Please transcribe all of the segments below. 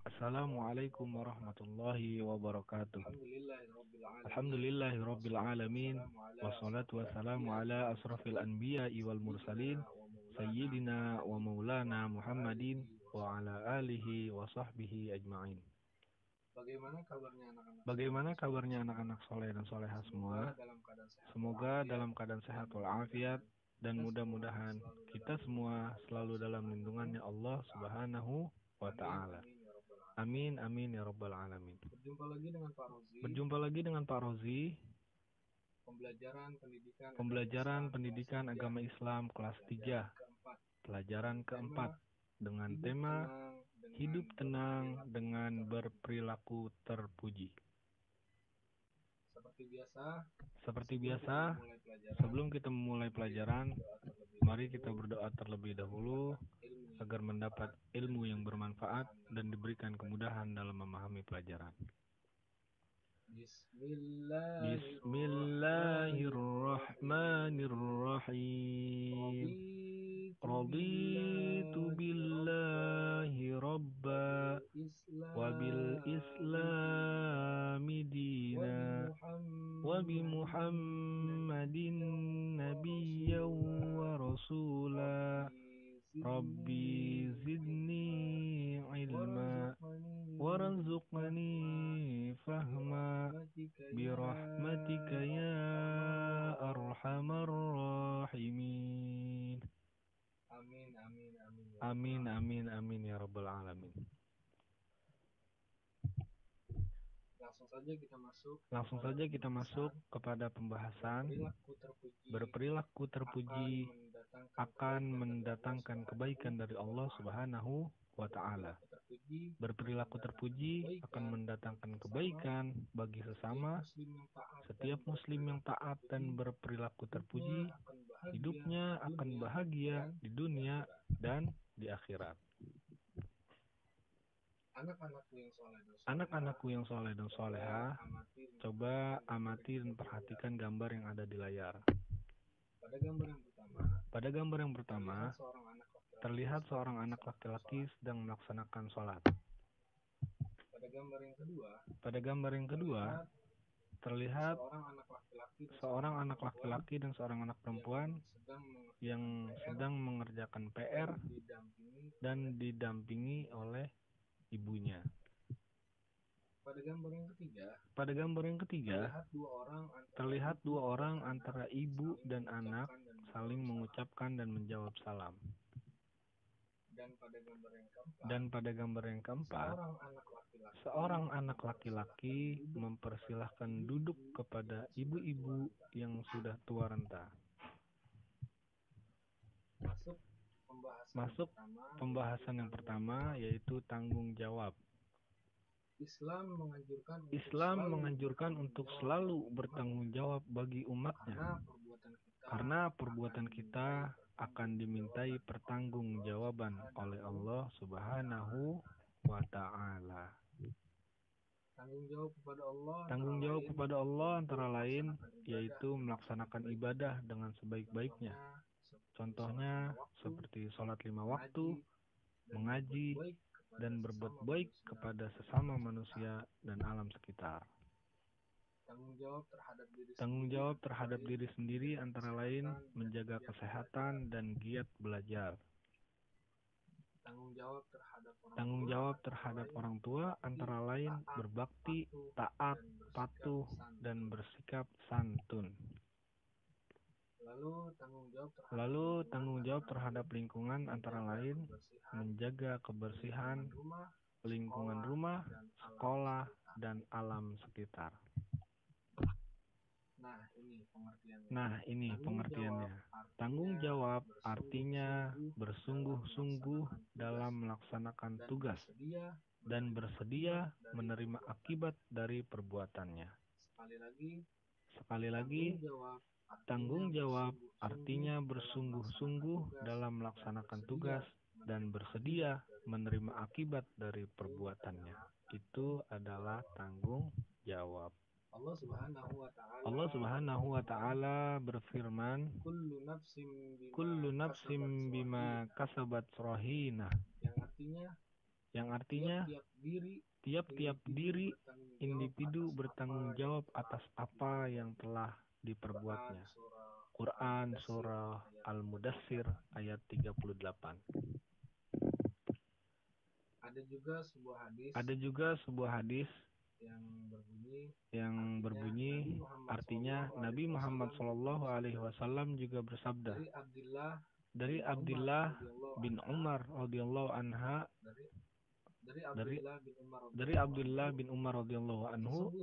Assalamualaikum warahmatullahi wabarakatuh. Alhamdulillahirrabbilalamin. Alhamdulillahirabbil alamin. Wassalatu wassalamu ala Wassalatu asrafil wassalamu anbiya'i ala wal asrafil mursalin. anbiya'i wal mursalin. Sayyidina wa maulana Sayyidina wa Muhammadin wa maulana ala Muhammadin alihi wa wa ala sahbihi alihi ajma'in. wa sahbihi ajma'in. Bagaimana kabarnya anak-anak soleh Bagaimana dan solehah kabarnya semua? anak-anak soleh dan soleha semua? Semoga dalam keadaan sehat Semoga walafiat dalam keadaan dan sehat walafiat mudah-mudahan dan kita semua mudah-mudahan selalu dalam kita semua lindungannya Allah selalu dalam Subhanahu lindungannya Allah wa taala. Subhanahu wa Amin ta'ala. amin ya rabbal alamin. Amin amin ya rabbal alamin. Berjumpa lagi dengan Pak Rozi, Berjumpa lagi dengan Pak Rozi. Pembelajaran Pendidikan agama Islam kelas 3, pelajaran keempat, dengan tema hidup tenang dengan berperilaku terpuji. Seperti biasa, sebelum kita memulai pelajaran, mari kita berdoa terlebih dahulu agar mendapat ilmu yang bermanfaat dan diberikan kemudahan dalam memahami pelajaran. Bismillahirrahmanirrahim. Raditu billahi rabba wa bil islami dina wa bi muhammadin nabiyyan wa rasula. Rabbi zidni ilma warzuqni fahma birahmatika ya arhamar rahimin. Amin amin amin ya rabbal alamin. Langsung saja kita masuk kepada pembahasan berperilaku terpuji akan mendatangkan kebaikan dari Allah Subhanahu wa ta'ala. Berperilaku terpuji akan mendatangkan kebaikan bagi sesama. Setiap muslim yang taat dan berperilaku terpuji, hidupnya akan bahagia di dunia dan di akhirat. Anak-anakku yang soleh dan soleha, coba amati dan perhatikan gambar yang ada di layar. Pada gambar yang pertama, terlihat seorang anak laki-laki sedang melaksanakan sholat. Pada gambar yang kedua, terlihat seorang anak laki-laki dan seorang anak perempuan yang sedang mengerjakan PR dan didampingi oleh ibunya. Pada gambar yang ketiga, terlihat dua orang antara ibu dan anak saling mengucapkan dan menjawab salam. Dan pada gambar yang keempat, seorang anak laki-laki mempersilahkan duduk kepada ibu-ibu yang sudah tua renta. Masuk pembahasan yang pertama, yaitu tanggung jawab. Islam menganjurkan untuk selalu bertanggung jawab bagi umatnya, karena perbuatan kita akan dimintai pertanggungjawaban oleh Allah Subhanahu wa ta'ala. Tanggung jawab kepada Allah antara lain yaitu melaksanakan ibadah dengan sebaik-baiknya. Contohnya seperti sholat 5 waktu, mengaji, dan berbuat baik kepada sesama manusia dan alam sekitar. Tanggung jawab terhadap diri sendiri antara lain menjaga kesehatan dan giat belajar. Tanggung jawab terhadap orang tua antara lain berbakti, taat, patuh, dan bersikap santun. Lalu tanggung jawab terhadap lingkungan antara lain menjaga kebersihan lingkungan rumah, sekolah, dan alam sekitar. Nah, ini pengertiannya. Tanggung jawab artinya bersungguh-sungguh dalam melaksanakan tugas dan bersedia menerima akibat dari perbuatannya. Sekali lagi, tanggung jawab artinya bersungguh-sungguh dalam melaksanakan tugas dan bersedia menerima akibat dari perbuatannya. Itu adalah tanggung jawab. Allah Subhanahu wa ta'ala berfirman, Kullu nafsim bima kasabat rahina, yang artinya tiap-tiap diri individu bertanggung jawab atas apa yang telah diperbuatnya. Quran Surah Al-Mudaththir ayat 38. Ada juga sebuah hadis yang berbunyi artinya Nabi Muhammad SAW juga bersabda, dari Abdullah bin Umar radhiyallahu anhu,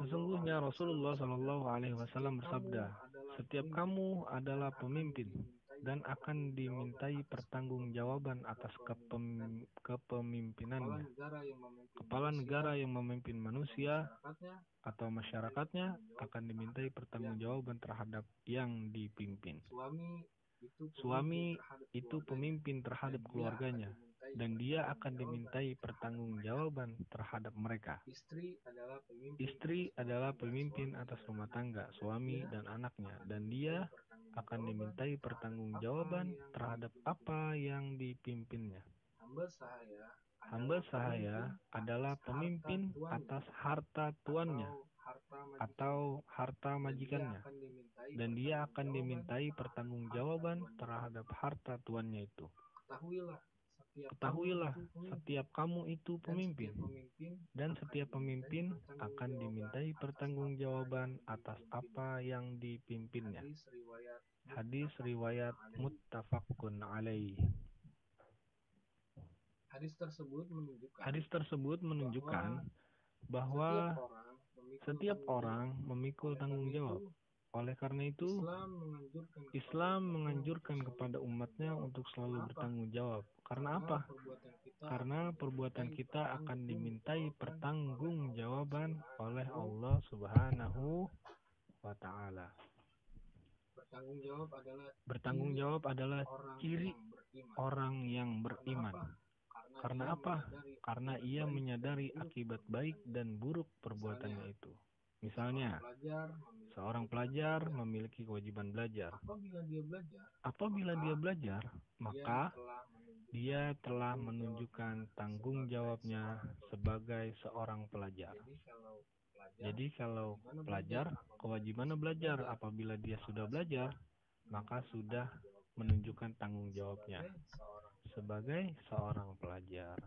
sesungguhnya Rasulullah SAW bersabda, setiap kamu adalah pemimpin dan akan dimintai pertanggungjawaban atas kepemimpinannya. Kepala negara yang memimpin manusia atau masyarakatnya akan dimintai pertanggungjawaban terhadap yang dipimpin. Suami itu pemimpin terhadap keluarganya dan dia akan dimintai pertanggungjawaban terhadap mereka. Istri adalah pemimpin atas rumah tangga, suami dan anaknya, dan dia akan dimintai pertanggungjawaban terhadap apa yang dipimpinnya. Hamba sahaya adalah pemimpin atas harta tuannya atau harta majikannya, dan dia akan dimintai pertanggungjawaban terhadap harta tuannya itu. Ketahuilah, setiap kamu itu pemimpin, dan setiap pemimpin akan dimintai pertanggungjawaban atas apa yang dipimpinnya. Hadis riwayat muttafaqun alaih. Hadis tersebut menunjukkan bahwa setiap orang memikul tanggung jawab. Oleh karena itu, Islam menganjurkan kepada umatnya untuk selalu bertanggung jawab. Karena apa? Karena perbuatan kita akan dimintai pertanggungjawaban oleh Allah Subhanahu wa Ta'ala. Bertanggung jawab adalah ciri orang yang beriman. Karena apa? Karena ia menyadari akibat baik dan buruk perbuatannya itu. Misalnya, seorang pelajar memiliki kewajiban belajar. Apabila dia belajar, maka dia telah menunjukkan tanggung jawabnya sebagai seorang pelajar. Jadi kalau pelajar, kewajibannya belajar. Apabila dia sudah belajar, maka sudah menunjukkan tanggung jawabnya sebagai seorang pelajar.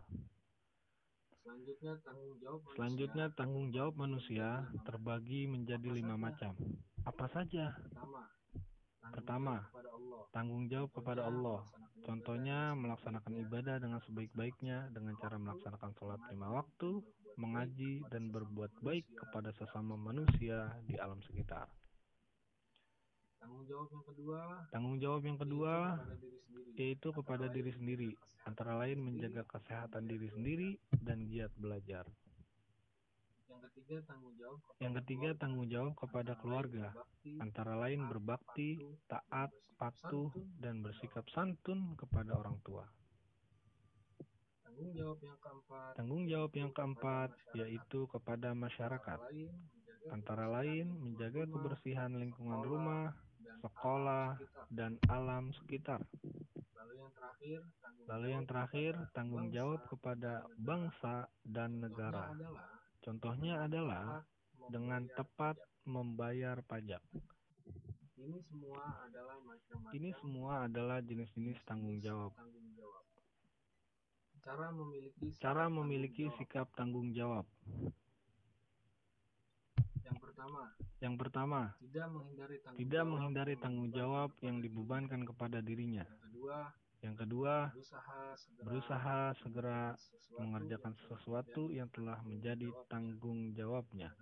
Selanjutnya, tanggung jawab manusia terbagi menjadi 5 macam. Apa saja? Pertama, tanggung jawab kepada Allah. Contohnya, melaksanakan ibadah dengan sebaik-baiknya dengan cara melaksanakan sholat 5 waktu, mengaji, dan berbuat baik kepada sesama manusia di alam sekitar. Tanggung jawab yang kedua yaitu kepada diri sendiri, antara lain menjaga kesehatan diri sendiri dan giat belajar. Yang ketiga, tanggung jawab kepada keluarga, antara lain berbakti, taat, patuh, dan bersikap santun kepada orang tua. Tanggung jawab yang keempat yaitu kepada masyarakat, antara lain menjaga kebersihan lingkungan rumah, sekolah, dan alam sekitar. Lalu yang terakhir, tanggung jawab kepada bangsa dan negara. Contohnya adalah dengan tepat membayar pajak. Ini semua adalah jenis-jenis tanggung jawab. Cara memiliki sikap tanggung jawab. Yang pertama, tidak menghindari tanggung jawab yang dibebankan kepada dirinya. Yang kedua, berusaha segera mengerjakan sesuatu yang telah menjadi tanggung jawabnya.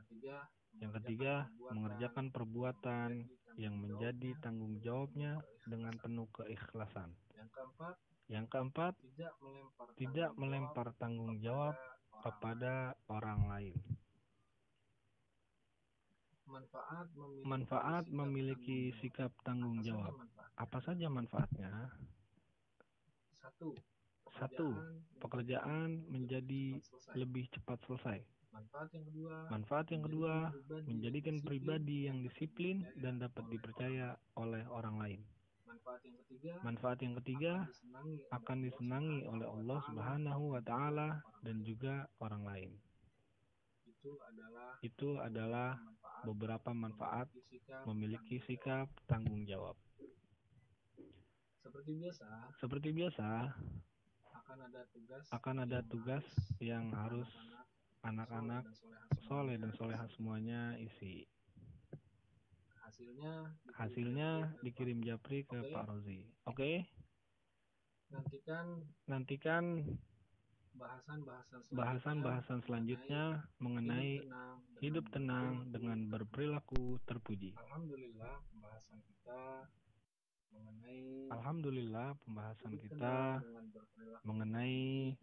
Yang ketiga, mengerjakan perbuatan yang menjadi tanggung jawabnya dengan penuh keikhlasan. Yang keempat, tidak melempar tanggung jawab kepada orang lain. Manfaat memiliki sikap tanggung jawab. Apa saja manfaatnya? 1. Pekerjaan menjadi lebih cepat selesai. Manfaat yang kedua, menjadikan pribadi yang disiplin dan dapat dipercaya oleh orang lain. Manfaat yang ketiga akan disenangi oleh Allah Subhanahu wa taala dan juga orang lain. Itu adalah beberapa manfaat memiliki sikap tanggung jawab. Seperti biasa, akan ada tugas yang harus anak-anak soleh dan soleha semuanya isi. Hasilnya dikirim Japri ke Pak Rozi. Oke? Nantikan bahasan-bahasan selanjutnya mengenai hidup tenang dengan berperilaku terpuji. Alhamdulillah, pembahasan kita mengenai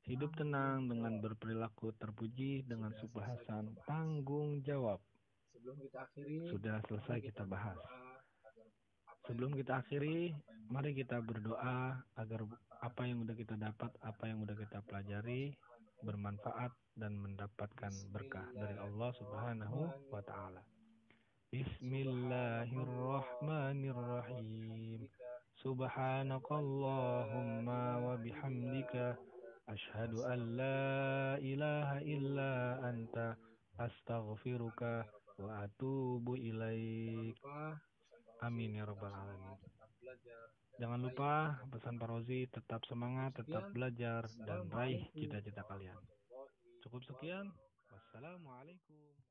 hidup tenang dengan berperilaku terpuji dengan subhasan tanggung jawab sudah selesai kita bahas. Sebelum kita akhiri, mari kita berdoa agar apa yang sudah kita dapat, apa yang sudah kita pelajari bermanfaat dan mendapatkan berkah dari Allah Subhanahu wa taala. Bismillahirrahmanirrahim. Subhanakallahumma wa bihamdika asyhadu an la ilaha illa anta astaghfiruka wa atubu ilaik. Amin ya rabbal alamin. Jangan lupa pesan Pak Rozi, tetap semangat, tetap belajar dan raih cita-cita kalian. Cukup sekian. Wassalamualaikum.